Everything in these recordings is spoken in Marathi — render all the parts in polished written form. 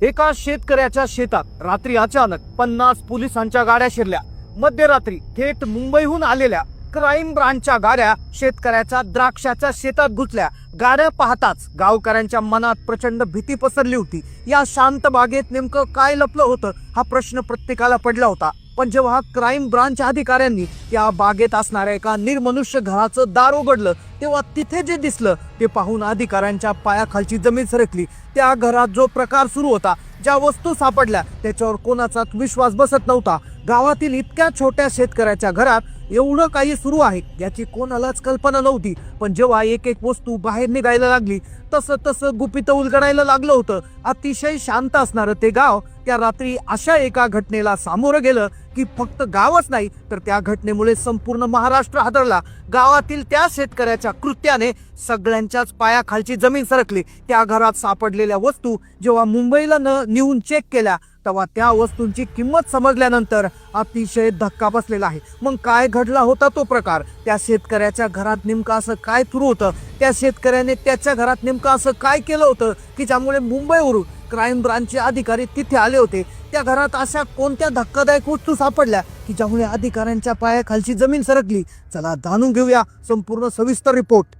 एका शेतकऱ्याच्या शेतात रात्री अचानक 50 पोलिसांच्या गाड्या शिरल्या। मध्यरात्री थेट मुंबईहून आलेल्या क्राईम ब्रांचच्या गाड्या शेतकऱ्याच्या द्राक्षाच्या शेतात घुसल्या। गाड्या पाहताच गावकऱ्यांच्या मनात प्रचंड भीती पसरली होती। या शांत बागेत नेमकं काय लपलं होतं हा प्रश्न प्रत्येकाला पडला होता। पण जेव्हा क्राईम ब्रांच अधिकाऱ्यांनी त्या बागेत असणाऱ्या एका निर्मनुष्य घराचं दार उघडलं तेव्हा तिथे जे दिसलं ते पाहून अधिकाऱ्यांच्या पायाखालची जमीन सरकली। त्या घरात जो प्रकार सुरू होता, ज्या वस्तू सापडल्या त्याच्यावर कोणाचाच विश्वास बसत नव्हता। गावातील इतक्या छोट्या शेतकऱ्याच्या घरात एवढं काही सुरू आहे याची कोणालाच कल्पना नव्हती। पण जेव्हा एक एक वस्तू बाहेर निघायला लागली तसं तसं गुपित उलगडायला लागलं होतं। अतिशय शांत असणारं ते गाव त्या रात्री अशा एका घटनेला सामोरं गेलं की फक्त गावच नाही तर त्या घटनेमुळे संपूर्ण महाराष्ट्र हादरला। गावातील त्या शेतकऱ्याच्या कृत्याने सगळ्यांच्याच पायाखालची जमीन सरकली। त्या घरात सापडलेल्या वस्तू जेव्हा मुंबईला नेऊन चेक केल्या तेव्हा त्या वस्तूंची किंमत समजल्यानंतर अतिशय धक्का बसलेला आहे। मग काय घडला होता तो प्रकार? त्या शेतकऱ्याच्या घरात नेमकं असं काय सुरू होतं? त्या शेतकऱ्याने त्याच्या घरात नेमकं असं काय केलं होतं की ज्यामुळे मुंबईवरून क्राईम ब्रांचचे अधिकारी तिथे आले होते? त्या घरात अशा कोणत्या धक्कादायक वस्तू सापडल्या की ज्यामुळे अधिकाऱ्यांच्या पायाखालची जमीन सरकली? चला जाणून घेऊया संपूर्ण सविस्तर रिपोर्ट।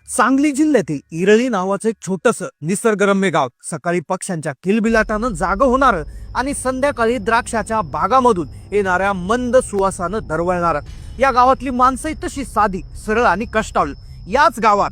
सांगली जिल्ह्यातील इरळी नावाचं एक छोटंसं निसर्गरम्य गाव सकाळी पक्ष्यांच्या किलबिलाटानं जागं होणारं आणि संध्याकाळी द्राक्षाच्या बागामधून येणाऱ्या मंद सुवासानं दरवळणारं। या गावातली माणसं तशी साधी, सरळ आणि कष्टाळू। याच गावात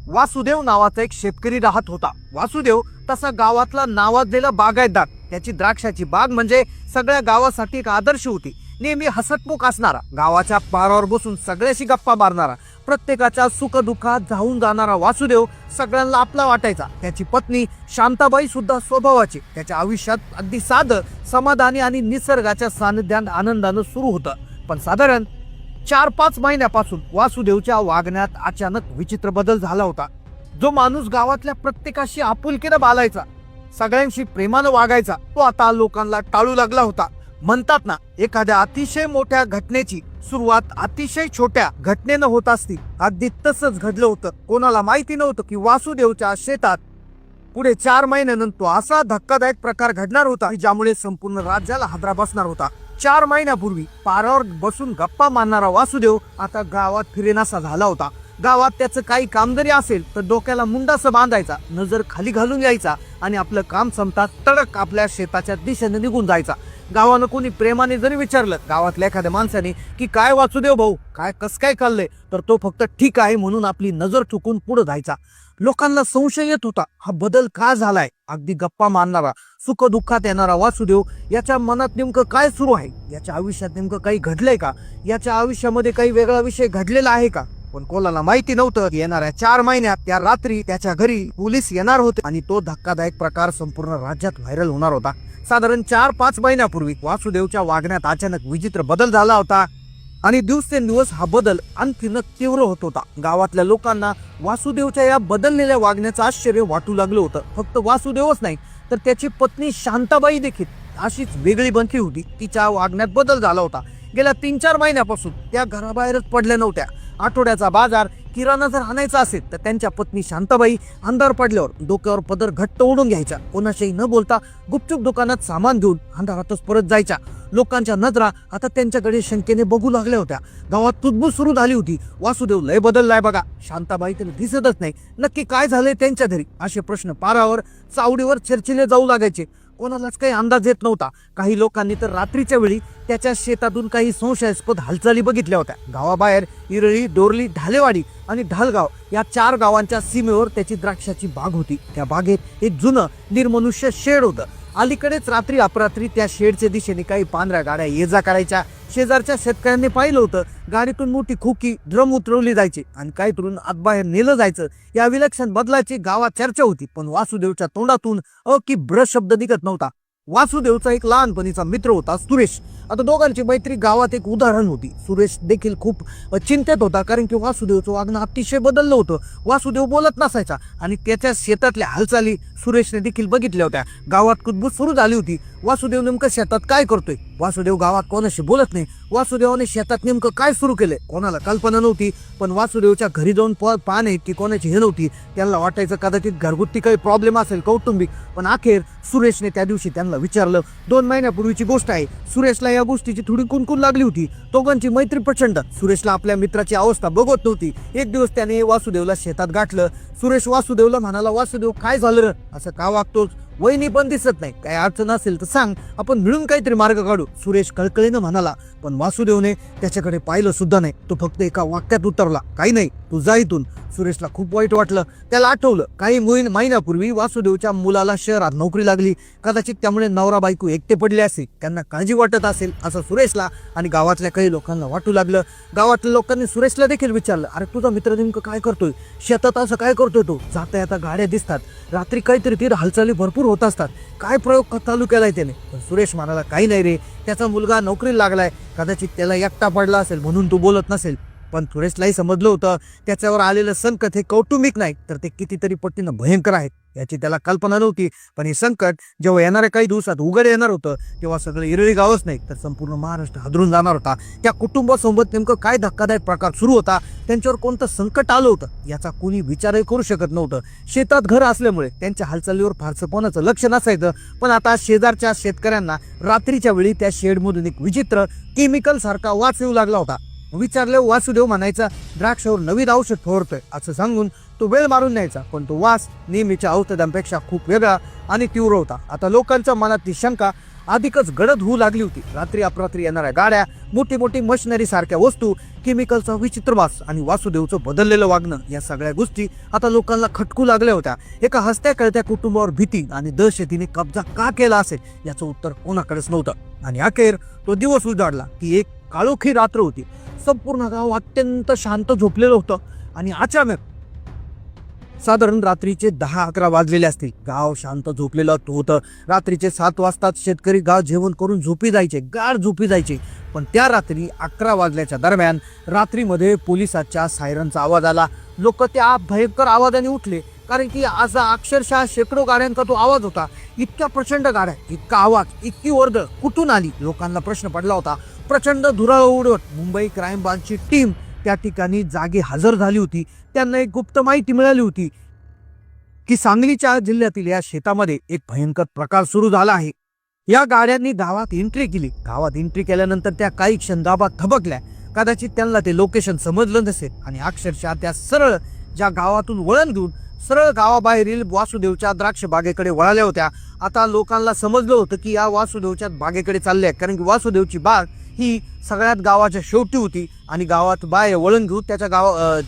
वासुदेव नावाचा एक शेतकरी राहत होता। वासुदेव तसा गावातला नावाजलेला बागायतदार। त्याची द्राक्षाची बाग म्हणजे सगळ्या गावासाठी एक आदर्श होती। नेहमी हसतमुख असणारा, गावाच्या पारावर बसून सगळ्याशी गप्पा मारणारा, प्रत्येकाच्या सुखदुःखात धावून जाणारा वासुदेव सगळ्यांना आपला वाटायचा। त्याची पत्नी शांताबाई सुद्धा स्वभावाची। त्याच्या आयुष्यात अगदी साधं, समाधानी आणि निसर्गाच्या सानिध्यात आनंदानं सुरू होतं। पण साधारण 4-5 महिन्यापासून वासुदेवच्या वागण्यात अचानक विचित्र बदल झाला होता। जो माणूस गावातल्या प्रत्येकाशी आपुलकीनं बोलायचा, सगळ्यांशी प्रेमानं वागायचा, तो आता लोकांना टाळू लागला होता। म्हणतात ना, एखाद्या अतिशय मोठ्या घटनेची सुरुवात अतिशय छोट्या घटनेनं होत असती। अगदी तसंच घडलं होतं। कोणाला माहिती नव्हतं की वासुदेवच्या शेतात पुढे 4 महिन्यानंतर असा धक्कादायक प्रकार घडणार होता ज्यामुळे संपूर्ण राज्याला हादरा बसणार होता। 4 महिन्यापूर्वी पारावर बसून गप्पा मारणारा वासुदेव आता गावात फिरेनासा झाला होता। गावात त्याचं काही काम जरी असेल तर डोक्याला मुंडासं बांधायचा, नजर खाली घालून यायचा आणि आपलं काम संपता तडक आपल्या शेताच्या दिशेने निघून जायचा। गावानं कोणी प्रेमाने जरी विचारलं गावातल्या एखाद्या माणसाने की काय वासुदेव भाऊ, काय कस काय चाललंय, तर तो फक्त ठीक आहे म्हणून आपली नजर चुकून पुढे जायचा। लोकांना संशय येत होता, हा बदल का झालाय? अगदी गप्पा मारणारा, सुख दुःखात येणारा वासुदेव, याच्या मनात नेमकं काय सुरू आहे? याच्या आयुष्यात नेमकं काही घडलंय का? याच्या आयुष्यामध्ये काही वेगळा विषय घडलेला आहे का? पण कोणाला माहिती नव्हतं की येणाऱ्या 4 महिन्यात त्या रात्री त्याच्या घरी पोलीस येणार होते आणि तो धक्कादायक प्रकार संपूर्ण राज्यात व्हायरल होणार होता। साधारण 4-5 महिन्यापूर्वी वासुदेवच्या वागण्यात अचानक विचित्र बदल झाला होता आणि दिवसेंदिवस हा बदल आणखीन तीव्र होत होता। गावातल्या लोकांना वासुदेवच्या या बदललेल्या वागण्याचं आश्चर्य वाटू लागलं होतं। फक्त वासुदेवच नाही तर त्याची पत्नी शांताबाई देखील अशीच वेगळी बनली होती। तिच्या वागण्यात बदल झाला होता। गेल्या 3-4 महिन्यापासून त्या घराबाहेरच पडल्या नव्हत्या। आठवड्याचा बाजार, किराणा जर आणायचा असेल तर त्यांच्या पत्नी शांताबाई अंधार पडल्यावर डोक्यावर पदर घट्ट ओढून घ्यायचा, कोणाशी न बोलता गुपचूप दुकानात सामान घेऊन अंधारातच परत जायच्या। लोकांच्या नजरा आता त्यांच्याकडे शंकेने बघू लागल्या होत्या। गावात तुटबुज सुरू झाली होती। वासुदेव लय बदललाय बघा, शांताबाई तर दिसतच नाही, नक्की काय झालंय त्यांच्या घरी? असे प्रश्न पारावर, चावडीवर चर्चिले जाऊ लागायचे। कोणालाच काही अंदाज येत नव्हता। काही लोकांनी तर रात्रीच्या वेळी त्याच्या शेतातून काही संशयास्पद हालचाली बघितल्या होत्या। गावाबाहेर इरळी, डोरली, ढालेवाडी आणि ढालगाव या 4 गावांच्या सीमेवर त्याची द्राक्षाची बाग होती। त्या बागेत एक जुनं निर्मनुष्य शेड होतं। अलीकडेच रात्री अपरात्री त्या शेडच्या दिशेने काही पांढऱ्या गाड्या ये जा करायच्या। शेजारच्या शेतकऱ्यांनी पाहिलं होतं, गाडीतून मोठी खोकी, ड्रम उतरवली जायचे आणि काही तरुण आतबाहेर नेलं जायचं। या विलक्षण बदलाची गावात चर्चा होती, पण वासुदेवच्या तोंडातून की ब्र शब्द निघत नव्हता। वासुदेवचा एक लहानपणीचा मित्र होता सुरेश। आता दोघांची मैत्री गावात एक उदाहरण होती. सुरेश देखील खूप चिंतेत होता, कारण की वासुदेवचं वागणं अतिशय बदललं होतं. वासुदेव बोलत नसायचा आणि त्याच्या शेतातल्या हालचाली सुरेशने देखील बघितल्या होत्या. गावात कुजबूज सुरू झाली होती. वासुदेव नेमकं शेतात काय करतोय, वासुदेव गावात कोणाशी बोलत नाही, वासुदेवाने शेतात नेमकं काय सुरू केलंय कोणाला कल्पना नव्हती. पण वासुदेवच्या घरी जाऊन पाहणे की कोणाची हे नव्हती. त्यांना वाटायचं कदाचित घरगुती काही प्रॉब्लेम असेल, कौटुंबिक. पण अखेर सुरेशने त्या दिवशी त्यांना विचारलं. 2 महिन्यापूर्वीची गोष्ट आहे. सुरेशला या गोष्टीची थोडी कुणकुण लागली होती. दोघांची मैत्री प्रचंड. सुरेशला आपल्या मित्राची अवस्था बघत नव्हती. एक दिवस त्याने वासुदेवला शेतात गाठलं. सुरेश वासुदेवला म्हणाला, वासुदेव काय झालं रे, असं का वागतोस, वहिनी पण दिसत नाही, काय अडचण असेल तर सांग, आपण मिळून काहीतरी मार्ग काढू. सुरेश कळकळीनं म्हणाला. पण वासुदेवने त्याच्याकडे पाहिलं सुद्धा नाही. तो फक्त एका वाक्यात उतरला, काही नाही, तू जा इथून. सुरेशला खूप वाईट वाटलं. त्याला आठवलं काही महिन्यापूर्वी वासुदेवच्या मुलाला शहरात नोकरी लागली. कदाचित त्यामुळे नवरा बायको एकटे पडले असेल, त्यांना काळजी वाटत असेल असं सुरेशला आणि गावातल्या काही लोकांना वाटू लागलं. गावातल्या लोकांनी सुरेशला देखील विचारलं, अरे तुझा मित्र नेमकं काय करतोय, शेतात असं काय करतोय तो, जाता येता गाड्या दिसतात, रात्री काहीतरी ती हालचाली भरपूर होत असतात, काय प्रयोग चालू केलाय त्याने. पण सुरेश म्हणाला, काही नाही रे, त्याचा मुलगा नोकरीला लागलाय, कदाचित त्याला एकटा पडला असेल म्हणून तू बोलत नसेल. पण सुरेशलाही समजलं होतं त्याच्यावर आलेलं संकट हे कौटुंबिक नाही तर ते कितीतरी पटीनं भयंकर आहेत याची त्याला कल्पना नव्हती. पण हे संकट जेव्हा येणाऱ्या काही दिवसात उघड येणार होतं तेव्हा सगळं इरळी गावच नाही तर संपूर्ण महाराष्ट्र हादरून जाणार होता. त्या कुटुंबासोबत नेमकं काय धक्कादायक प्रकार सुरू होता, त्यांच्यावर कोणतं संकट आलं होतं याचा कोणी विचारही करू शकत नव्हतं. शेतात घर असल्यामुळे त्यांच्या हालचालीवर फारसं कोणाचं लक्ष नसायचं. पण आता शेजारच्या शेतकऱ्यांना रात्रीच्या वेळी त्या शेडमधून एक विचित्र केमिकल सारखा वास येऊ लागला होता. विचारले, वासुदेव म्हणायचा, द्राक्षावर नवीन औषध फवारतोय असं सांगून तो वेळ मारून न्यायचा. पण तो वास नेहमीच्या औषधांपेक्षा खूप वेगळा आणि तीव्र होता. आता लोकांच्या मनातली शंका अधिकच गडद होऊ लागली होती. रात्री अपरात्री येणाऱ्या गाड्या, मोठी मोठी मशिनरी सारख्या वस्तू, केमिकलचा विचित्र वास आणि वासुदेवचं बदललेलं वागणं, या सगळ्या गोष्टी आता लोकांना खटकू लागल्या होत्या. एका हसत्या कळत्या कुटुंबावर भीती आणि दहशतीने कब्जा का केला असेल याचं उत्तर कोणाकडेच नव्हतं. आणि अखेर तो दिवस उजाडला की एक काळोखी रात्र होती. संपूर्ण गाव अत्यंत शांत झोपलेलं होतं आणि अचानक साधारण रात्रीचे 10-11 वाजलेले असतील. गाव शांत झोपलेलं होतं. रात्रीचे 7 वाजता शेतकरी गाव जेवण करून झोपी जायचे, गाढ झोपी जायचे. पण त्या रात्री 11 वाजल्याच्या दरम्यान रात्रीमध्ये पोलिसाच्या सायरनचा आवाज आला. लोक त्या भयंकर आवाजाने उठले, कारण की असा अक्षरशः शेकडो गाड्यांचा तो आवाज होता. इतक्या प्रचंड गाड्या, इतका आवाज, इतकी वर्दळ कुठून आली, लोकांना प्रश्न पडला होता. प्रचंड धुराळ उडवत मुंबई क्राईम ब्रांचची टीम त्या ठिकाणी जागी हजर झाली होती. त्यांना एक गुप्त माहिती मिळाली होती की सांगलीच्या जिल्ह्यातील या शेतामध्ये एक भयंकर प्रकार सुरू झाला आहे. या गाड्यांनी गावात एंट्री केली. गावात एंट्री केल्यानंतर त्या काही क्षण दाबात थबकल्या. कदाचित त्यांना ते लोकेशन समजलं नसेल आणि अक्षरशः त्या सरळ ज्या गावातून वळण घेऊन सरळ गावाबाहेरील वासुदेवच्या द्राक्ष बागेकडे वळाल्या होत्या. आता लोकांना समजलं होतं की या वासुदेवच्या बागेकडे चालल्या, कारण की वासुदेवची बाग ही सगळ्यात गावाच्या शेवटी होती आणि गावात बाहेर वळण घेऊन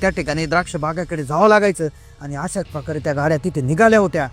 त्या ठिकाणी द्राक्ष बागेकडे जावं लागायचं. आणि अशाच प्रकारे त्या गाड्या तिथे निघाल्या होत्या.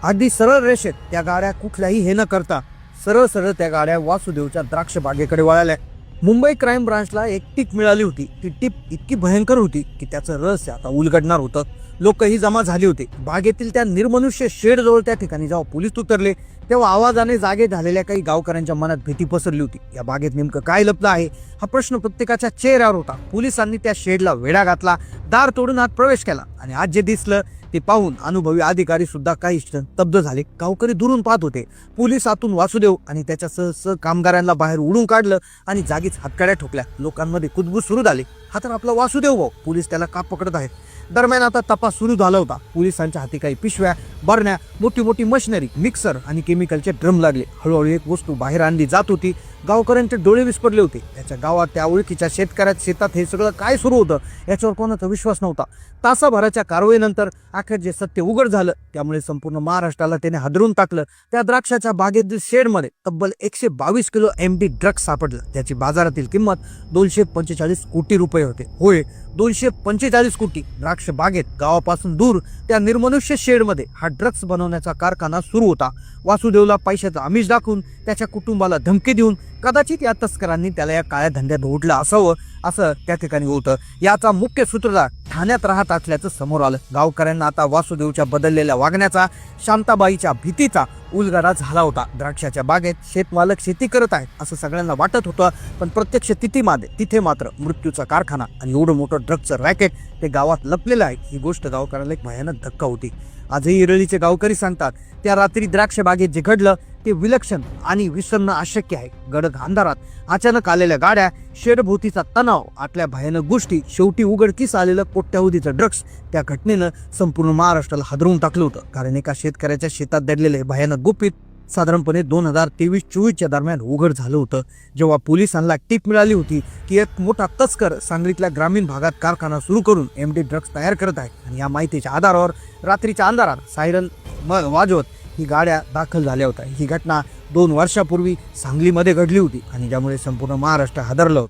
अगदी सरळ रेषेत त्या गाड्या कुठल्याही हे न करता सरळ सरळ त्या गाड्या वासुदेवच्या द्राक्ष बागेकडे वळाल्या. मुंबई क्राईम ब्रांचला एक टीप मिळाली होती. ती टीप इतकी भयंकर होती की त्याचं रहस्य आता उलगडणार होतं. लोकही जमा झाली होती. बागेतील त्या निर्मनुष्य शेडजवळ त्या ठिकाणी जेव्हा पोलीस उतरले तेव्हा आवाजाने जागे झालेल्या काही गावकऱ्यांच्या मनात भीती पसरली होती. या बागेत नेमकं काय लपलं आहे हा प्रश्न प्रत्येकाच्या चेहऱ्यावर होता. पोलिसांनी त्या शेडला वेढा घातला, दार तोडून आत प्रवेश केला आणि आज जे दिसलं ते पाहून अनुभवी अधिकारी सुद्धा काही स्तब्ध झाले. गावकरी दुरून पाहत होते. पोलीस आतून वासुदेव आणि त्याच्या सह कामगारांना बाहेर उडून काढलं आणि जागीच हातकड्या ठोकल्या. लोकांमध्ये कुजबूज सुरू झाली. हा तर आपला वासुदेव भाऊ, पोलीस त्याला का पकडत आहेत. दरम्यान आता तपास सुरू झाला होता. पोलिसांच्या हाती काही पिशव्या, बरण्या, मोठी मोठी मशिनरी, मिक्सर आणि केमिकलचे ड्रम लागले. हळूहळू एक वस्तू बाहेर आणली जात होती. गावकऱ्यांचे डोळे विस्फरले होते. त्याच्या गावात त्या ओळखीच्या शेतात हे सगळं काय सुरू होतं याच्यावर कोणाचा विश्वास नव्हता. तासाभराच्या कारवाईनंतर अखेर जे सत्य उघड झालं त्यामुळे संपूर्ण महाराष्ट्राला त्याने हादरून टाकलं. त्या द्राक्षाच्या बागेतील शेडमध्ये तब्बल 122 किलो MD ड्रग्ज सापडलं. त्याची बाजारातील किंमत 245 कोटी रुपये होते. होय, 245 कोटी द्राक्ष बागेत गावापासून दूर त्या निर्मनुष्य शेडमध्ये हा ड्रग्स बनवण्याचा कारखाना सुरू होता. वासुदेवला पैशाचं आमिष दाखवून त्याच्या कुटुंबाला धमकी देऊन कदाचित या तस्करांनी त्याला या काळ्या धंद्यात ओढलं असावं असं त्या ठिकाणी होतं. याचा मुख्य सूत्रधार ठाण्यात राहत असल्याचं समोर आलं. गावकऱ्यांना आता वासुदेवच्या बदललेल्या वागण्याचा, शांताबाईच्या भीतीचा उलगडा झाला होता. द्राक्षाच्या बागेत शेतमालक शेती करत आहेत असं सगळ्यांना वाटत होतं, पण प्रत्यक्ष तिथे मात्र मृत्यूचा कारखाना आणि एवढं मोठं ड्रग्सचं रॅकेट ते गावात लपलेलं आहे. ही गोष्ट गावकऱ्याला एक भयानक धक्का होती. आजही इरळीचे गावकरी सांगतात त्या रात्री द्राक्ष बागेत जे घडलं ते विलक्षण आणि विसरणं अशक्य आहे. गडद अंधारात अचानक आलेल्या गाड्या, शेडभोवतीचा तणाव, आतल्या भयानक गोष्टी, शेवटी उघडकीस आलेलं कोट्यावधीचं ड्रग्स, त्या घटनेनं संपूर्ण महाराष्ट्राला हादरवून टाकलं होतं. कारण एका शेतकऱ्याच्या शेतात दडलेले भयानक गुपित साधारणपणे 2023-24च्या दरम्यान उघड झालं होतं, जेव्हा पोलिसांना टीप मिळाली होती की एक मोठा तस्कर सांगलीतल्या ग्रामीण भागात कारखाना सुरू करून MD ड्रग्स तयार करत आहे. आणि या माहितीच्या आधारावर रात्रीच्या अंधारात सायरन वाजवत ही गाड्या दाखल झाल्या होत्या. ही घटना 2 वर्षापूर्वी सांगलीमध्ये घडली होती आणि ज्यामुळे संपूर्ण महाराष्ट्र हादरलं होतं.